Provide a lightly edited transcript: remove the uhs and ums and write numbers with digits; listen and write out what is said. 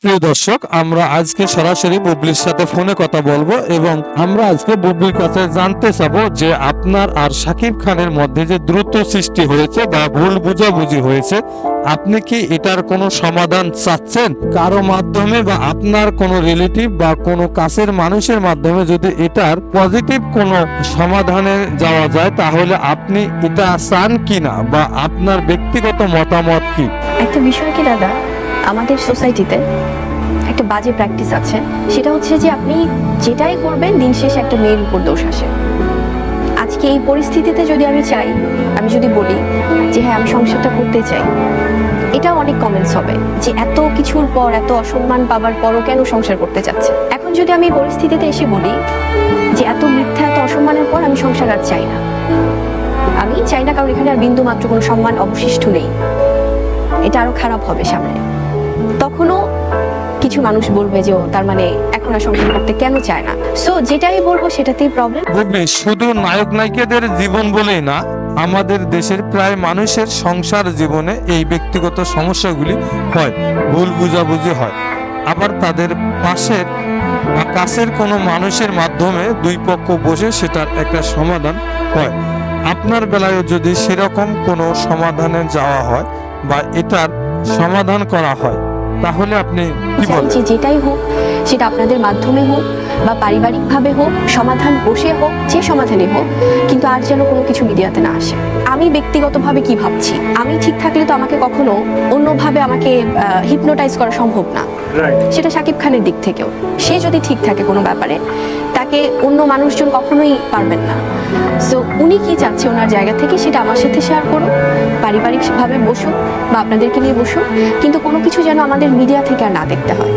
প্রিয় দর্শক, আমরা আজকে সরাসরি বুবলির সাথে ফোনে কথা বলবো এবং আমরা আজকে বুবলির কাছে জানতে চাবো যে আপনার আর শাকিব খানের মধ্যে যে দ্রুত সৃষ্টি হয়েছে বা ভুল বুঝাবুঝি হয়েছে, আপনি কি এটার কোনো সমাধান চাচ্ছেন কারো মাধ্যমে বা আপনার কোনো রিলেটিভ বা কোনো কাছের মানুষের মাধ্যমে? যদি এটার পজিটিভ কোনো সমাধানে যাওয়া যায় তাহলে আপনি এটা চান কিনা বা আপনার ব্যক্তিগত মতামত কি? একটা বিষয় কি দাদা, আমাদের সোসাইটিতে একটা বাজে প্র্যাকটিস আছে। সেটা হচ্ছে যে আপনি যেটাই করবেন দিন শেষে একটা মেয়ের উপর দোষ আসে। আজকে এই পরিস্থিতিতে যদি আমি যদি বলি যে হ্যাঁ আমি সংসারটা করতে চাই, এটাও অনেক কমেন্টস হবে যে এত কিছুর পর, এত অসম্মান পাবার পরও কেন সংসার করতে চাচ্ছে। এখন যদি আমি এই পরিস্থিতিতে এসে বলি যে এত মিথ্যা, এত অসম্মানের পর আমি সংসার আর চাই না, আমি চাই না কারণ এখানে আর বিন্দু মাত্র কোনো সম্মান অবশিষ্ট নেই, এটা আরো খারাপ হবে সামনে, তখনও কিছু মানুষ বলবে যে তার মানে এখন আর সংসার করতে কেন চায় না। সো যেটাই বলবো সেটাতেই প্রবলেম। বুবলি, শুধু নায়ক নায়িকাদের জীবন বলেই না, আমাদের দেশের প্রায় মানুষের সংসার জীবনে এই ব্যক্তিগত সমস্যাগুলি হয়, ভুল বুঝাবুঝি হয়। আবার তাদের পাশের বা কাছের কোনো মানুষের মাধ্যমে দুই পক্ষ বসে সেটার একটা সমাধান হয়। আপনার বেলায় যদি সেরকম কোনো সমাধানে যাওয়া হয় বা এটার সমাধান করা হয় তাহলে আপনি কি বলেন? যে যেটাই হোক, সেটা আপনাদের মাধ্যমে হোক বা পারিবারিকভাবে হোক, সমাধান বসে হোক, যে সমাধানে হোক, কিন্তু আর যেন কোনো কিছু মিডিয়াতে না আসে। আমি ব্যক্তিগতভাবে কি ভাবছি, আমি ঠিক থাকলে তো আমাকে কখনো অন্যভাবে আমাকে হিপনোটাইজ করা সম্ভব না। সেটা শাকিব খানের দিক থেকেও, সে যদি ঠিক থাকে কোনো ব্যাপারে, তাকে অন্য মানুষজন কখনোই পারবেন না। সো উনি কি চাচ্ছে ওনার জায়গা থেকে সেটা আমার সাথে শেয়ার করুন, পারিবারিকভাবে বসুন বা আপনাদেরকে নিয়ে বসুন, কিন্তু কোনো কিছু যেন আমাদের মিডিয়া থেকে আর না দেখতে হয়।